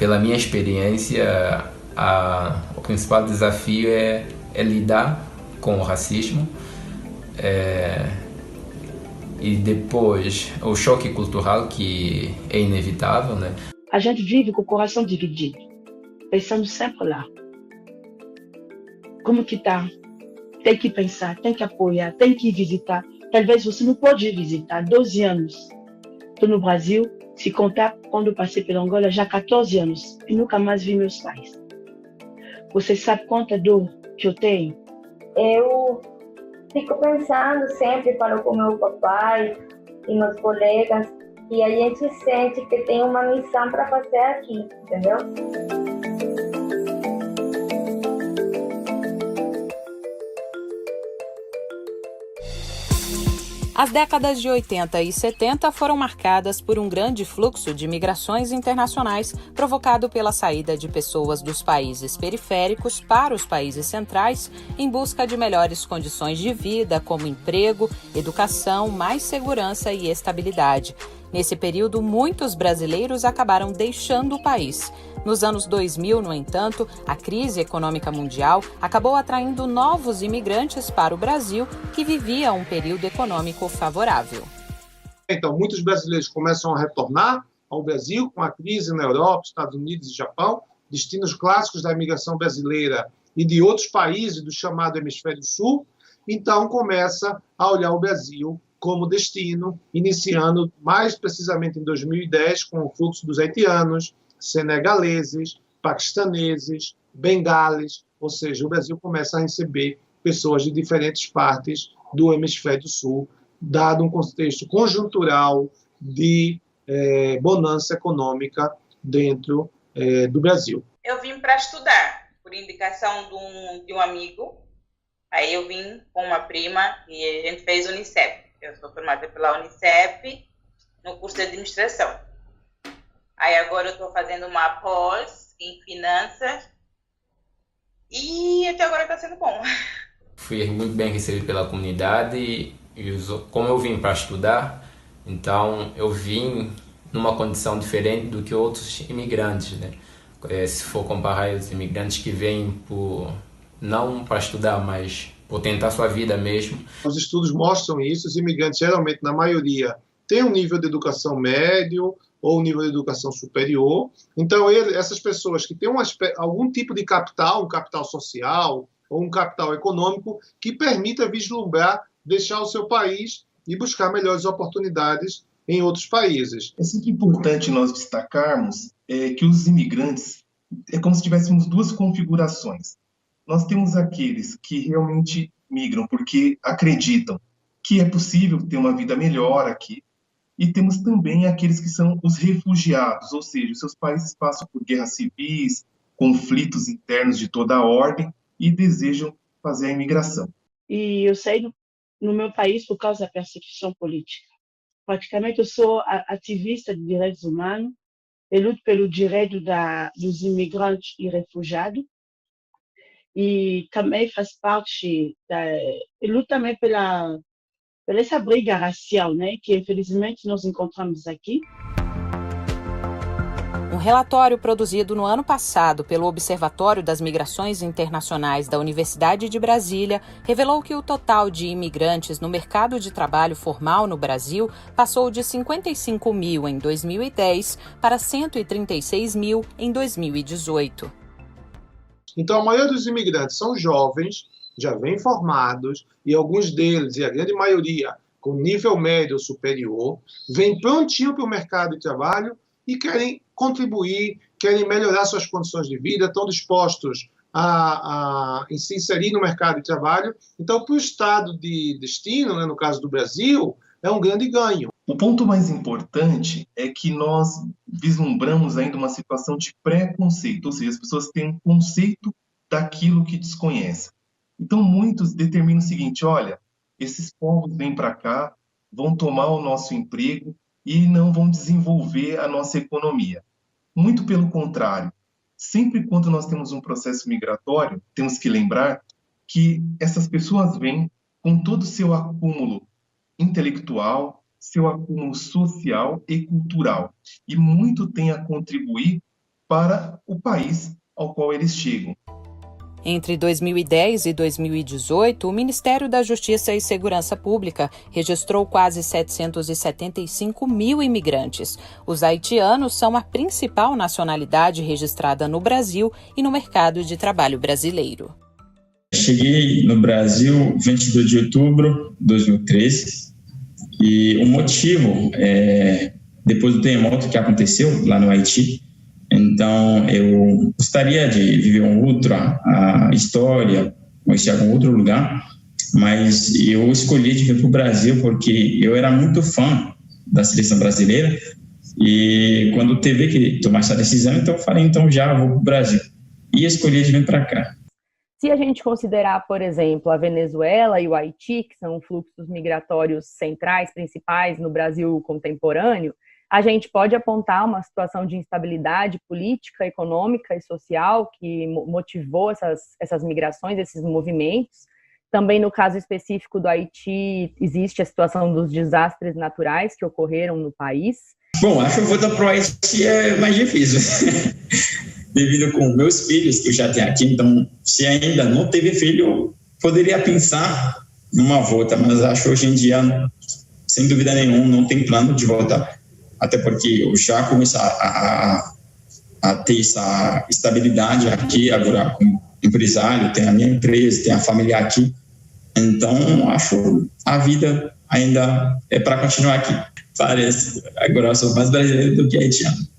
Pela minha experiência, o principal desafio é lidar com o racismo, e depois o choque cultural, que é inevitável, né? A gente vive com o coração dividido, pensando sempre lá. Como que tá? Tem que pensar, tem que apoiar, tem que ir visitar. Talvez você não pode ir visitar. 12 anos. Estou no Brasil, se contar quando eu passei pela Angola, já há 14 anos. E nunca mais vi meus pais. Você sabe quanta dor que eu tenho? Eu fico pensando sempre, falo com meu papai e meus colegas, e a gente sente que tem uma missão para fazer aqui, entendeu? As décadas de 80 e 70 foram marcadas por um grande fluxo de migrações internacionais provocado pela saída de pessoas dos países periféricos para os países centrais em busca de melhores condições de vida, como emprego, educação, mais segurança e estabilidade. Nesse período, muitos brasileiros acabaram deixando o país. Nos anos 2000, no entanto, a crise econômica mundial acabou atraindo novos imigrantes para o Brasil, que vivia um período econômico favorável. Então, muitos brasileiros começam a retornar ao Brasil com a crise na Europa, Estados Unidos e Japão, destinos clássicos da imigração brasileira e de outros países do chamado Hemisfério Sul. Então, começa a olhar o Brasil como destino, iniciando mais precisamente em 2010 com o fluxo dos haitianos, senegaleses, paquistaneses, bengales, ou seja, o Brasil começa a receber pessoas de diferentes partes do Hemisfério Sul, dado um contexto conjuntural de bonança econômica dentro do Brasil. Eu vim para estudar, por indicação de um amigo. Aí eu vim com uma prima e a gente fez Unicep. Eu sou formada pela Unicep no curso de administração. Aí agora eu estou fazendo uma pós em finanças e até agora está sendo bom. Fui muito bem recebido pela comunidade e como eu vim para estudar, então eu vim numa condição diferente do que outros imigrantes, né? Se for comparar os imigrantes que vêm não para estudar, mas por tentar sua vida mesmo. Os estudos mostram isso, os imigrantes geralmente, na maioria, têm um nível de educação médio ou um nível de educação superior. Então, essas pessoas que têm algum tipo de capital, um capital social ou um capital econômico, que permita vislumbrar, deixar o seu país e buscar melhores oportunidades em outros países. É sempre importante nós destacarmos que os imigrantes é como se tivéssemos duas configurações. Nós temos aqueles que realmente migram porque acreditam que é possível ter uma vida melhor aqui, e temos também aqueles que são os refugiados, ou seja, seus países passam por guerras civis, conflitos internos de toda a ordem e desejam fazer a imigração. E eu saí no meu país por causa da perseguição política. Praticamente eu sou ativista de direitos humanos, eu luto pelo direito dos imigrantes e refugiados, e também faz parte eu luto também pela essa briga racial, né, que infelizmente nós encontramos aqui. Um relatório produzido no ano passado pelo Observatório das Migrações Internacionais da Universidade de Brasília revelou que o total de imigrantes no mercado de trabalho formal no Brasil passou de 55 mil em 2010 para 136 mil em 2018. Então, a maioria dos imigrantes são jovens, já vêm formados, e alguns deles, e a grande maioria, com nível médio ou superior, vêm prontinho para o mercado de trabalho e querem contribuir, querem melhorar suas condições de vida, estão dispostos a se inserir no mercado de trabalho. Então, para o estado de destino, né, no caso do Brasil, é um grande ganho. O ponto mais importante é que nós vislumbramos ainda uma situação de preconceito, ou seja, as pessoas têm um conceito daquilo que desconhecem. Então, muitos determinam o seguinte: olha, esses povos vêm para cá, vão tomar o nosso emprego e não vão desenvolver a nossa economia. Muito pelo contrário, sempre quando nós temos um processo migratório, temos que lembrar que essas pessoas vêm com todo o seu acúmulo intelectual, seu acúmulo social e cultural, e muito tem a contribuir para o país ao qual eles chegam. Entre 2010 e 2018, o Ministério da Justiça e Segurança Pública registrou quase 775 mil imigrantes. Os haitianos são a principal nacionalidade registrada no Brasil e no mercado de trabalho brasileiro. Cheguei no Brasil 22 de outubro de 2013 e o motivo é depois do terremoto que aconteceu lá no Haiti. Então, eu gostaria de viver outra história, conhecer algum outro lugar, mas eu escolhi de vir para o Brasil porque eu era muito fã da seleção brasileira e quando teve que tomar essa decisão, então eu falei, então já vou para o Brasil. E escolhi de vir para cá. Se a gente considerar, por exemplo, a Venezuela e o Haiti, que são fluxos migratórios centrais, principais no Brasil contemporâneo, a gente pode apontar uma situação de instabilidade política, econômica e social que motivou essas migrações, esses movimentos. Também no caso específico do Haiti, existe a situação dos desastres naturais que ocorreram no país. Bom, acho que voltar para o Haiti é mais difícil. Devido com meus filhos que eu já tenho aqui, então se ainda não teve filho, poderia pensar numa volta, mas acho hoje em dia, sem dúvida nenhuma, não tem plano de voltar, até porque eu já comecei a ter essa estabilidade aqui, agora como empresário, tenho a minha empresa, tenho a família aqui, então acho a vida ainda é para continuar aqui. Parece, agora eu sou mais brasileiro do que haitiano.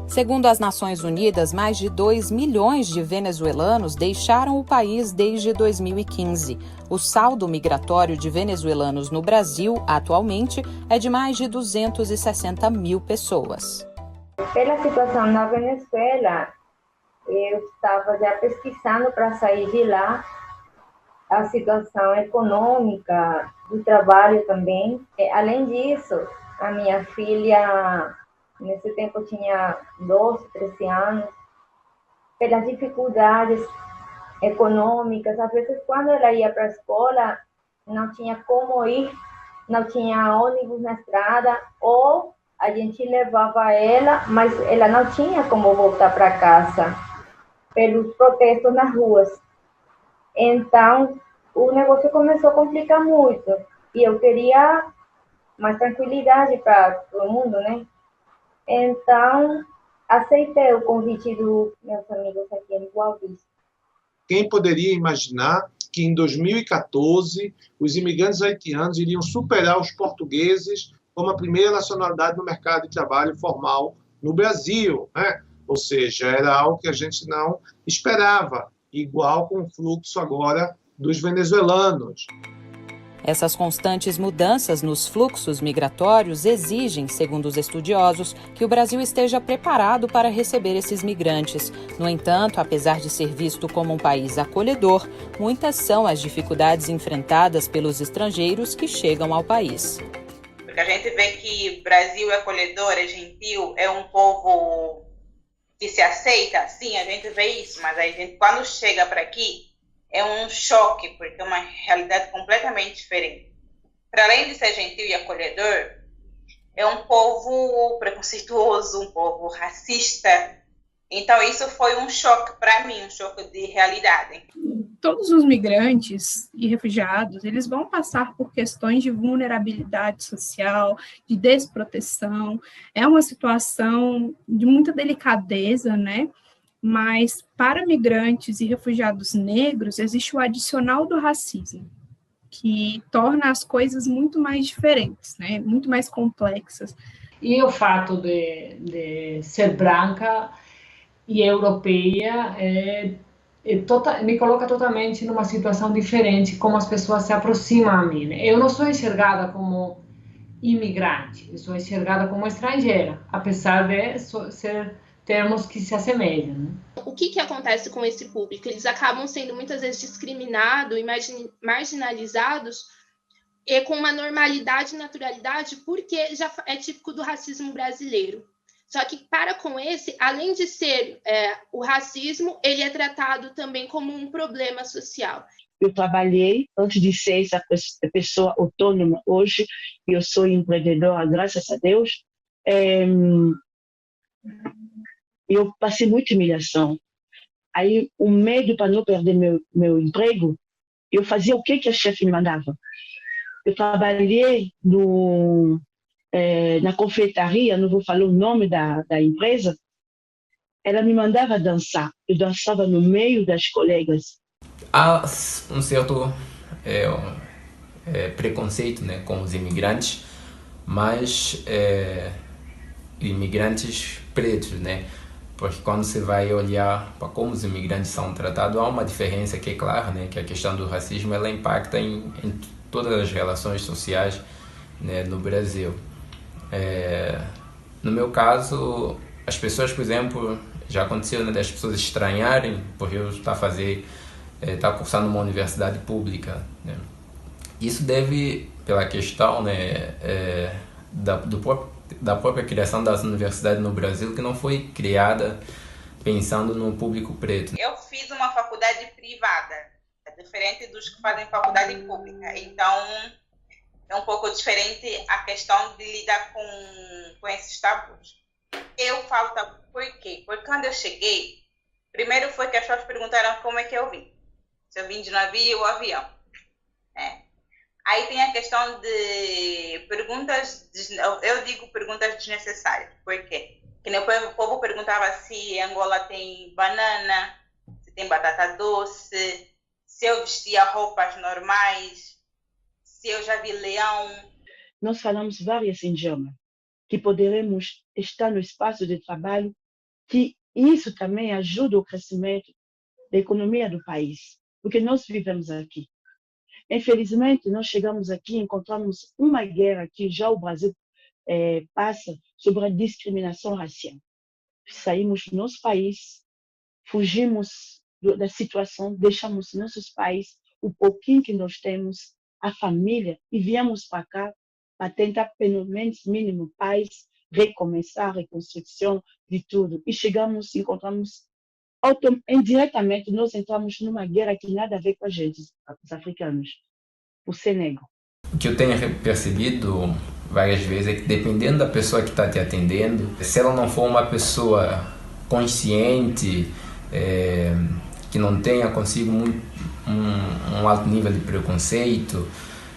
Segundo as Nações Unidas, mais de 2 milhões de venezuelanos deixaram o país desde 2015. O saldo migratório de venezuelanos no Brasil, atualmente, é de mais de 260 mil pessoas. Pela situação na Venezuela, eu estava já pesquisando para sair de lá. A situação econômica, do trabalho também. Além disso, a minha filha... Nesse tempo eu tinha 12, 13 anos. Pelas dificuldades econômicas, às vezes quando ela ia para a escola, não tinha como ir, não tinha ônibus na estrada, ou a gente levava ela, mas ela não tinha como voltar para casa, pelos protestos nas ruas. Então, o negócio começou a complicar muito, e eu queria mais tranquilidade para todo mundo, né? Então, aceitei o convite dos meus amigos aqui em Boa Vista. Quem poderia imaginar que em 2014 os imigrantes haitianos iriam superar os portugueses como a primeira nacionalidade no mercado de trabalho formal no Brasil, né? Ou seja, era algo que a gente não esperava, igual com o fluxo agora dos venezuelanos. Essas constantes mudanças nos fluxos migratórios exigem, segundo os estudiosos, que o Brasil esteja preparado para receber esses migrantes. No entanto, apesar de ser visto como um país acolhedor, muitas são as dificuldades enfrentadas pelos estrangeiros que chegam ao país. Porque a gente vê que o Brasil é acolhedor, é gentil, é um povo que se aceita, sim, a gente vê isso, mas a gente, quando chega para aqui, é um choque, porque é uma realidade completamente diferente. Para além de ser gentil e acolhedor, é um povo preconceituoso, um povo racista. Então, isso foi um choque para mim, um choque de realidade. Todos os migrantes e refugiados, eles vão passar por questões de vulnerabilidade social, de desproteção. É uma situação de muita delicadeza, né? Mas para migrantes e refugiados negros existe o adicional do racismo, que torna as coisas muito mais diferentes, né? Muito mais complexas. E o fato de ser branca e europeia me coloca totalmente numa situação diferente, como as pessoas se aproximam a mim. Eu não sou enxergada como imigrante, eu sou enxergada como estrangeira, apesar de ser termos que se assemelham. Né? O que acontece com esse público? Eles acabam sendo muitas vezes discriminados e marginalizados com uma normalidade e naturalidade, porque já é típico do racismo brasileiro. Só que para com esse, além de ser o racismo, ele é tratado também como um problema social. Eu trabalhei antes de ser essa pessoa autônoma. Hoje eu sou empreendedora, graças a Deus. eu passei muita humilhação. Aí, o medo para não perder meu emprego, eu fazia o que a chefe me mandava. Eu trabalhei na confeitaria, não vou falar o nome da empresa, ela me mandava dançar. Eu dançava no meio das colegas. Há um certo preconceito, né, com os imigrantes, mas imigrantes pretos, né? Porque quando você vai olhar para como os imigrantes são tratados, há uma diferença que é clara, né? Que a questão do racismo ela impacta em todas as relações sociais, né, no Brasil. No meu caso, as pessoas, por exemplo, já aconteceu, né, das pessoas estranharem por eu estar cursando uma universidade pública, né? Isso deve pela questão, né, da própria criação das universidades no Brasil, que não foi criada pensando no público preto. Eu fiz uma faculdade privada, diferente dos que fazem faculdade pública. Então, é um pouco diferente a questão de lidar com esses tabus. Eu falo tabu por quê? Porque quando eu cheguei, primeiro foi que as pessoas perguntaram como é que eu vim. Se eu vim de navio ou avião. Aí tem a questão de perguntas, eu digo perguntas desnecessárias. Por quê? Que o povo perguntava se Angola tem banana, se tem batata doce, se eu vestia roupas normais, se eu já vi leão. Nós falamos vários idiomas, que poderemos estar no espaço de trabalho, que isso também ajuda o crescimento da economia do país, porque nós vivemos aqui. Infelizmente, nós chegamos aqui e encontramos uma guerra que já o Brasil passa sobre a discriminação racial. Saímos do nosso país, fugimos da situação, deixamos nossos pais, o pouquinho que nós temos, a família, e viemos para cá para tentar, pelo menos, mínimo, paz, recomeçar a reconstrução de tudo. E chegamos, encontramos, indiretamente, nós entramos numa guerra que nada a ver com a gente, os africanos, por ser negro. O que eu tenho percebido várias vezes é que, dependendo da pessoa que está te atendendo, se ela não for uma pessoa consciente, que não tenha consigo um alto nível de preconceito,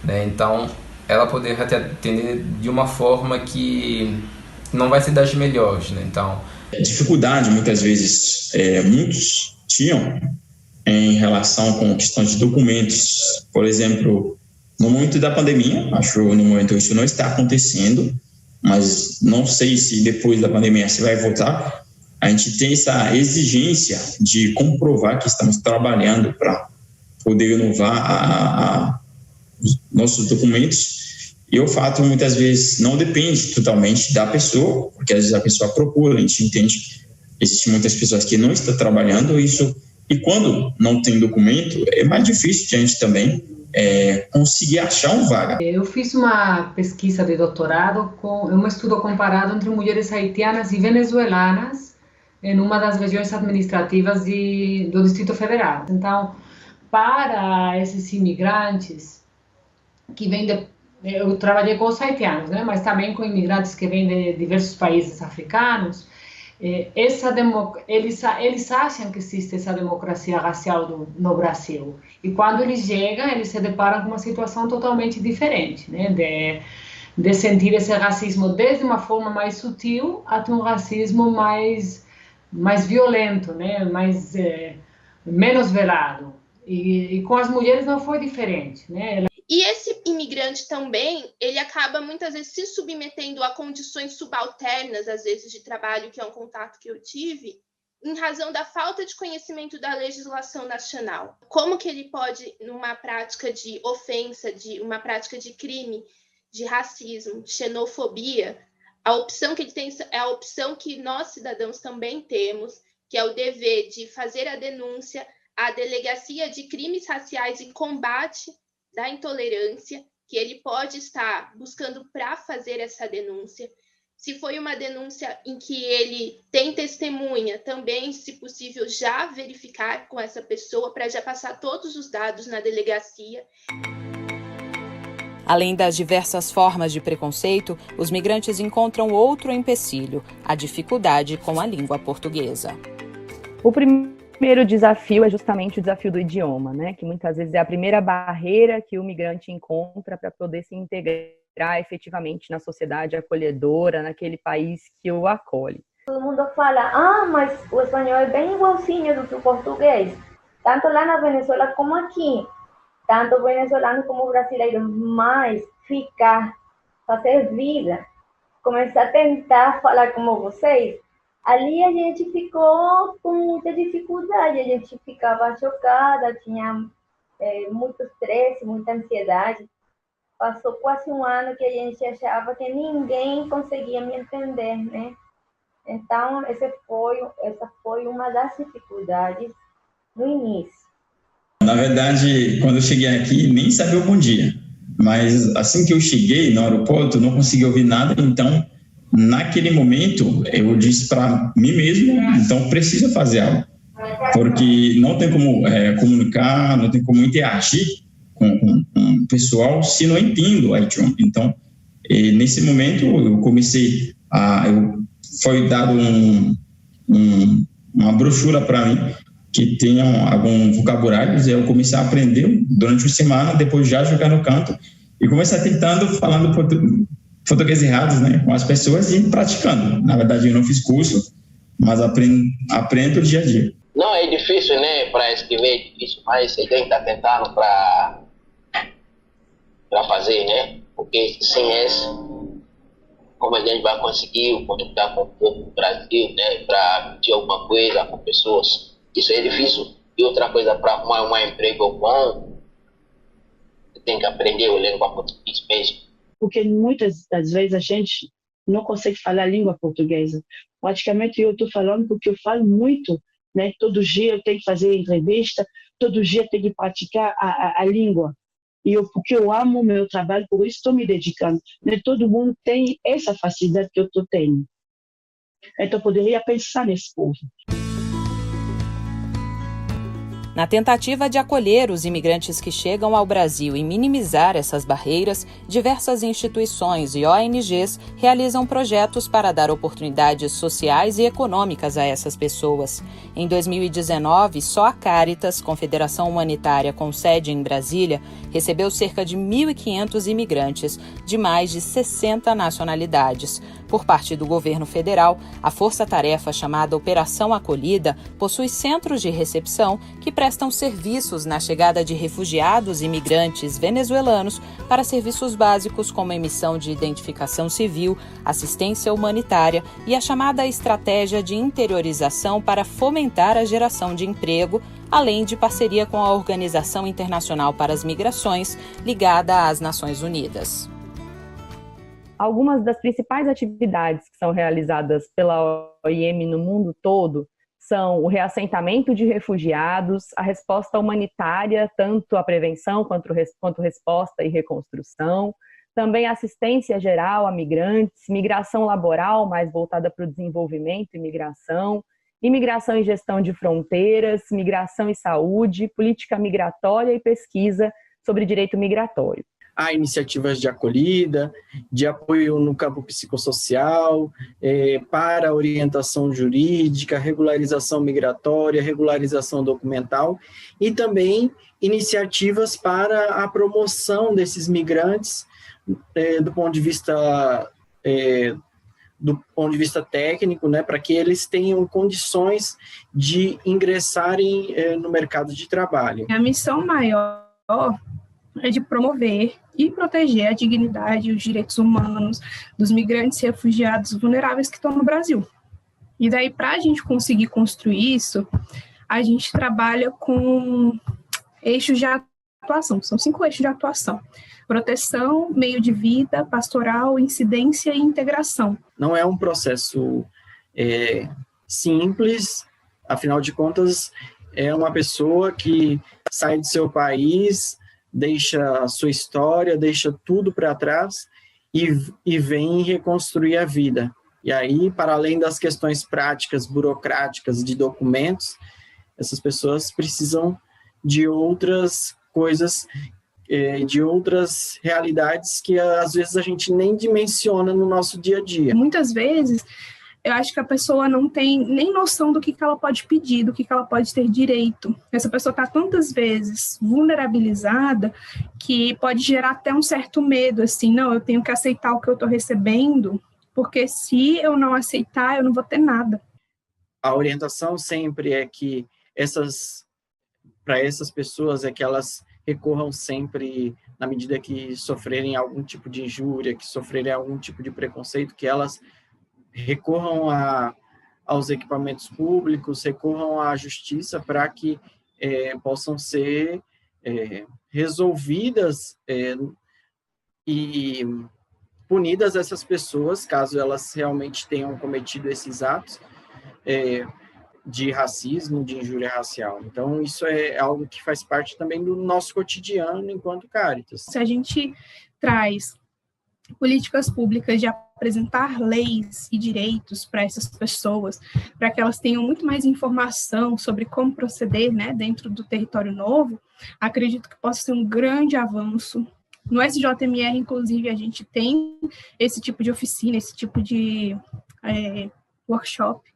né, então ela poderá te atender de uma forma que não vai ser das melhores, né? Então, dificuldade, muitas vezes, muitos tinham em relação com questões de documentos. Por exemplo, no momento da pandemia, acho no momento isso não está acontecendo, mas não sei se depois da pandemia se vai voltar. A gente tem essa exigência de comprovar que estamos trabalhando para poder renovar os nossos documentos. E o fato, muitas vezes, não depende totalmente da pessoa, porque às vezes a pessoa procura, a gente entende que existem muitas pessoas que não estão trabalhando isso, e quando não tem documento, é mais difícil de a gente também conseguir achar um vaga. Eu fiz uma pesquisa de doutorado com um estudo comparado entre mulheres haitianas e venezuelanas em uma das regiões administrativas do Distrito Federal. Então, para esses imigrantes que vêm eu trabalhei com os haitianos, né, mas também com imigrantes que vêm de diversos países africanos. Eles acham que existe essa democracia racial no Brasil. E quando eles chegam, eles se deparam com uma situação totalmente diferente, né, de sentir esse racismo desde uma forma mais sutil até um racismo mais violento, né, menos velado. E com as mulheres não foi diferente, né? E esse imigrante também, ele acaba muitas vezes se submetendo a condições subalternas, às vezes de trabalho, que é um contato que eu tive, em razão da falta de conhecimento da legislação nacional. Como que ele pode, numa prática de ofensa, uma prática de crime, de racismo, xenofobia, a opção que ele tem é a opção que nós, cidadãos, também temos, que é o dever de fazer a denúncia à Delegacia de Crimes Raciais e Combate da Intolerância, que ele pode estar buscando para fazer essa denúncia. Se foi uma denúncia em que ele tem testemunha, também, se possível, já verificar com essa pessoa para já passar todos os dados na delegacia. Além das diversas formas de preconceito, os migrantes encontram outro empecilho: a dificuldade com a língua portuguesa. O primeiro desafio é justamente o desafio do idioma, né? Que muitas vezes é a primeira barreira que o migrante encontra para poder se integrar efetivamente na sociedade acolhedora, naquele país que o acolhe. Todo mundo fala, mas o espanhol é bem igualzinho do que o português, tanto lá na Venezuela como aqui. Tanto venezuelanos como brasileiros, mas ficar, fazer vida, começar a tentar falar como vocês, ali a gente ficou com muita dificuldade, a gente ficava chocada, tinha muito estresse, muita ansiedade. Passou quase um ano que a gente achava que ninguém conseguia me entender, né? Então, essa foi uma das dificuldades no início. Na verdade, quando eu cheguei aqui, nem sabia o bom dia. Mas assim que eu cheguei no aeroporto, não consegui ouvir nada. Então, naquele momento, eu disse para mim mesmo, então preciso fazer algo. Porque não tem como comunicar, não tem como interagir com o pessoal se não entendo o idioma. Então, nesse momento, eu comecei foi dado uma brochura para mim, que tenham alguns vocabulários, eu comecei a aprender durante uma semana, depois já jogar no canto, e comecei tentando, falando português errado, né, com as pessoas e praticando. Na verdade, eu não fiz curso, mas aprendo dia a dia. Não, é difícil, né, para escrever é difícil, mas a gente está tentando para fazer, né, porque sem esse, como a gente vai conseguir conectar com o povo do Brasil, né, para pedir alguma coisa com pessoas. Isso é difícil. E outra coisa, para arrumar um emprego bom, você tem que aprender a língua portuguesa mesmo. Porque muitas das vezes a gente não consegue falar a língua portuguesa. Praticamente eu estou falando porque eu falo muito, né? Todo dia eu tenho que fazer entrevista, todo dia eu tenho que praticar a língua. Porque eu amo o meu trabalho, por isso estou me dedicando. Nem todo mundo tem essa facilidade que eu estou tendo. Então eu poderia pensar nesse povo. Na tentativa de acolher os imigrantes que chegam ao Brasil e minimizar essas barreiras, diversas instituições e ONGs realizam projetos para dar oportunidades sociais e econômicas a essas pessoas. Em 2019, só a Caritas, Confederação Humanitária com sede em Brasília, recebeu cerca de 1.500 imigrantes de mais de 60 nacionalidades. Por parte do governo federal, a força-tarefa chamada Operação Acolhida possui centros de recepção que prestam serviços na chegada de refugiados e imigrantes venezuelanos para serviços básicos como emissão de identificação civil, assistência humanitária e a chamada estratégia de interiorização para fomentar a geração de emprego, além de parceria com a Organização Internacional para as Migrações, ligada às Nações Unidas. Algumas das principais atividades que são realizadas pela OIM no mundo todo são o reassentamento de refugiados, a resposta humanitária, tanto a prevenção quanto resposta e reconstrução, também assistência geral a migrantes, migração laboral mais voltada para o desenvolvimento e migração, imigração e gestão de fronteiras, migração e saúde, política migratória e pesquisa sobre direito migratório. Há iniciativas de acolhida, de apoio no campo psicossocial, para orientação jurídica, regularização migratória, regularização documental e também iniciativas para a promoção desses migrantes do ponto de vista técnico, né, para que eles tenham condições de ingressarem no mercado de trabalho. A missão maior é de promover e proteger a dignidade e os direitos humanos dos migrantes e refugiados vulneráveis que estão no Brasil. E daí, para a gente conseguir construir isso, a gente trabalha com eixos de atuação, são 5 eixos de atuação: proteção, meio de vida, pastoral, incidência e integração. Não é um processo simples, afinal de contas, é uma pessoa que sai do seu país, deixa a sua história, deixa tudo para trás e vem reconstruir a vida. E aí, para além das questões práticas, burocráticas, de documentos, essas pessoas precisam de outras coisas de outras realidades que às vezes a gente nem dimensiona no nosso dia a dia. Muitas vezes, eu acho que a pessoa não tem nem noção do que ela pode pedir, do que ela pode ter direito. Essa pessoa está tantas vezes vulnerabilizada que pode gerar até um certo medo, assim, não, eu tenho que aceitar o que eu estou recebendo, porque se eu não aceitar, eu não vou ter nada. A orientação sempre é que para essas pessoas é que elas recorram sempre, na medida que sofrerem algum tipo de injúria, que sofrerem algum tipo de preconceito, que elas recorram aos equipamentos públicos, recorram à justiça para que possam ser resolvidas e punidas essas pessoas, caso elas realmente tenham cometido esses atos de racismo, de injúria racial. Então, isso é algo que faz parte também do nosso cotidiano enquanto Caritas. Se a gente traz políticas públicas de apresentar leis e direitos para essas pessoas, para que elas tenham muito mais informação sobre como proceder, né, dentro do território novo, acredito que possa ser um grande avanço. No SJMR, inclusive, a gente tem esse tipo de oficina, esse tipo de workshop.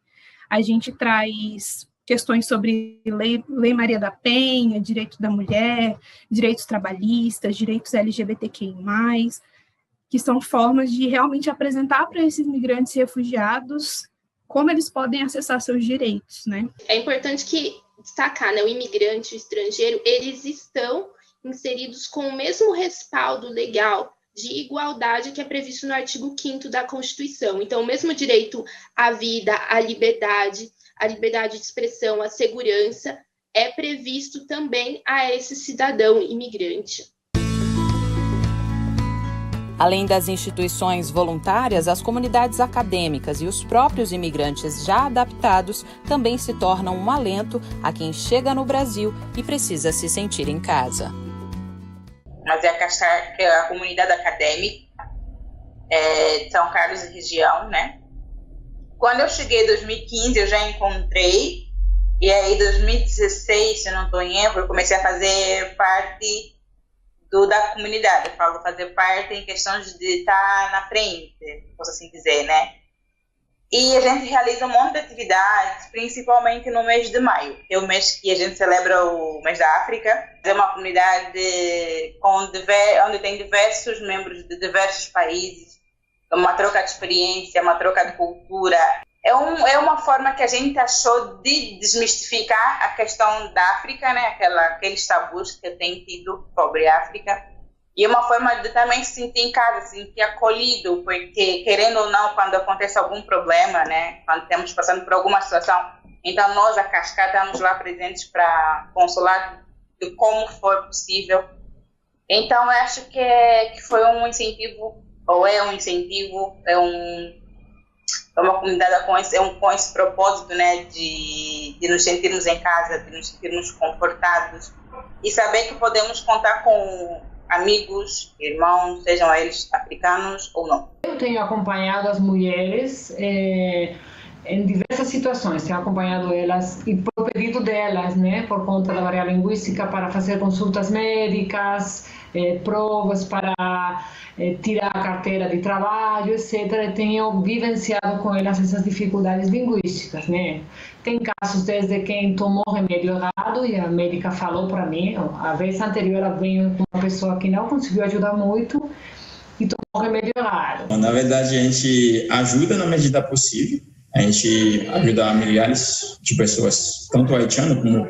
A gente traz questões sobre Lei Maria da Penha, direito da mulher, direitos trabalhistas, direitos LGBTQI+, que são formas de realmente apresentar para esses migrantes e refugiados como eles podem acessar seus direitos, né? É importante destacar, né, o imigrante, o estrangeiro, eles estão inseridos com o mesmo respaldo legal de igualdade que é previsto no artigo 5º da Constituição. Então, o mesmo direito à vida, à liberdade de expressão, à segurança, é previsto também a esse cidadão imigrante. Além das instituições voluntárias, as comunidades acadêmicas e os próprios imigrantes já adaptados também se tornam um alento a quem chega no Brasil e precisa se sentir em casa. Mas é a comunidade acadêmica de São Carlos e região, né? Quando eu cheguei em 2015, eu já encontrei, e aí em 2016, se eu não estou em erro, eu comecei a fazer parte da comunidade. Eu falo fazer parte em questões de estar na frente, posso assim dizer, né? E a gente realiza um monte de atividades, principalmente no mês de maio, que é o mês que a gente celebra o mês da África. É uma comunidade onde tem diversos membros de diversos países, uma troca de experiência, uma troca de cultura. É uma forma que a gente achou de desmistificar a questão da África, né? Aqueles tabus que tem tido sobre a África. E é uma forma de também se sentir em casa, se sentir acolhido, porque, querendo ou não, quando acontece algum problema, né, quando estamos passando por alguma situação, então nós, a Cascata, estamos lá presentes para consolar de como for possível. Então, eu acho que foi um incentivo, ou é um incentivo, é uma comunidade com esse propósito, né, de nos sentirmos em casa, de nos sentirmos confortados e saber que podemos contar com amigos, irmãos, sejam eles africanos ou não. Eu tenho acompanhado as mulheres em diversas situações, tenho acompanhado elas e por pedido delas, né, por conta da barreira linguística, para fazer consultas médicas, provas para tirar a carteira de trabalho, etc. Tenho vivenciado com elas essas dificuldades linguísticas, né? Tem casos desde quem tomou remédio errado e a médica falou para mim, a vez anterior ela veio com uma pessoa que não conseguiu ajudar muito e tomou remédio errado. Na verdade, a gente ajuda na medida possível, a gente ajuda milhares de pessoas, tanto haitianas como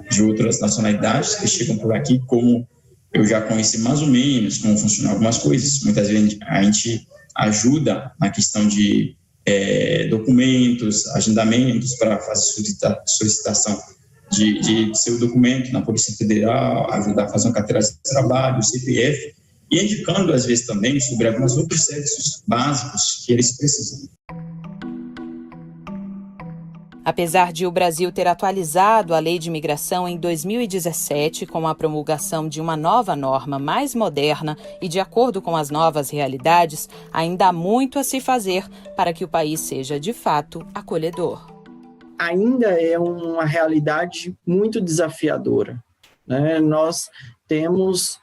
de outras nacionalidades que chegam por aqui, como eu já conheci mais ou menos como funcionam algumas coisas. Muitas vezes a gente ajuda na questão de documentos, agendamentos para fazer solicitação de seu documento na Polícia Federal, ajudar a fazer uma carteira de trabalho, CPF, e indicando às vezes também sobre alguns outros serviços básicos que eles precisam. Apesar de o Brasil ter atualizado a Lei de Imigração em 2017 com a promulgação de uma nova norma mais moderna e de acordo com as novas realidades, ainda há muito a se fazer para que o país seja, de fato, acolhedor. Ainda é uma realidade muito desafiadora, né? Nós temos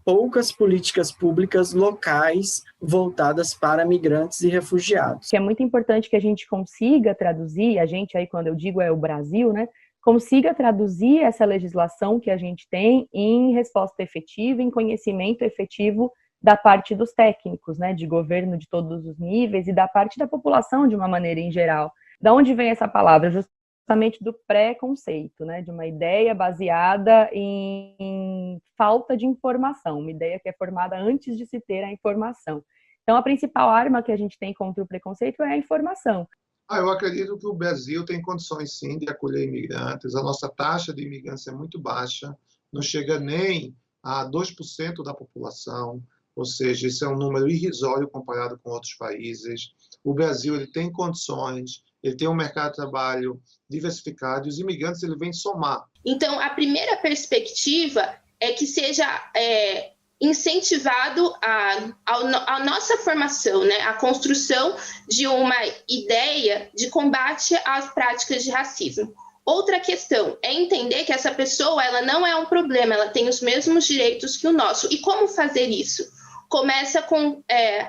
poucas políticas públicas locais voltadas para migrantes e refugiados. Que é muito importante que a gente consiga traduzir, a gente aí, quando eu digo é o Brasil, né, consiga traduzir essa legislação que a gente tem em resposta efetiva, em conhecimento efetivo da parte dos técnicos, né, de governo de todos os níveis e da parte da população de uma maneira em geral. Da onde vem essa palavra? Justamente do preconceito, né, de uma ideia baseada em falta de informação, uma ideia que é formada antes de se ter a informação. Então, a principal arma que a gente tem contra o preconceito é a informação. Eu acredito que o Brasil tem condições, sim, de acolher imigrantes. A nossa taxa de imigrância é muito baixa, não chega nem a 2% da população, ou seja, isso é um número irrisório comparado com outros países. O Brasil ele tem condições, ele tem um mercado de trabalho diversificado e os imigrantes ele vêm somar. Então, a primeira perspectiva é que seja incentivado a nossa formação, né? A construção de uma ideia de combate às práticas de racismo. Outra questão é entender que essa pessoa ela não é um problema, ela tem os mesmos direitos que o nosso. E como fazer isso? Começa com,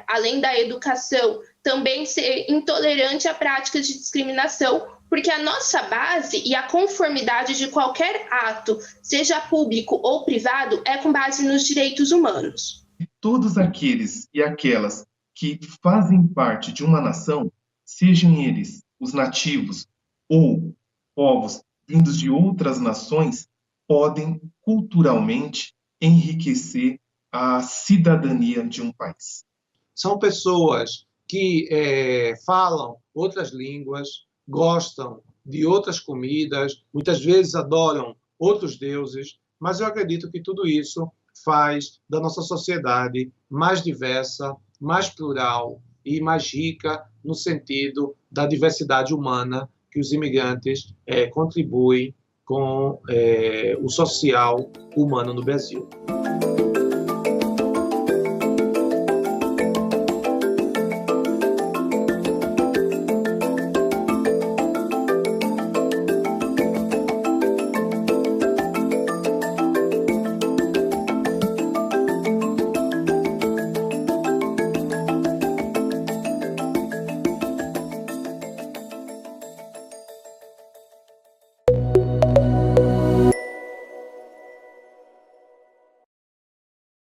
além da educação, também ser intolerante a práticas de discriminação, porque a nossa base e a conformidade de qualquer ato, seja público ou privado, é com base nos direitos humanos. Todos aqueles e aquelas que fazem parte de uma nação, sejam eles os nativos ou povos vindos de outras nações, podem culturalmente enriquecer a cidadania de um país. São pessoas que falam outras línguas, gostam de outras comidas, muitas vezes adoram outros deuses, mas eu acredito que tudo isso faz da nossa sociedade mais diversa, mais plural e mais rica no sentido da diversidade humana que os imigrantes contribuem com o social humano no Brasil.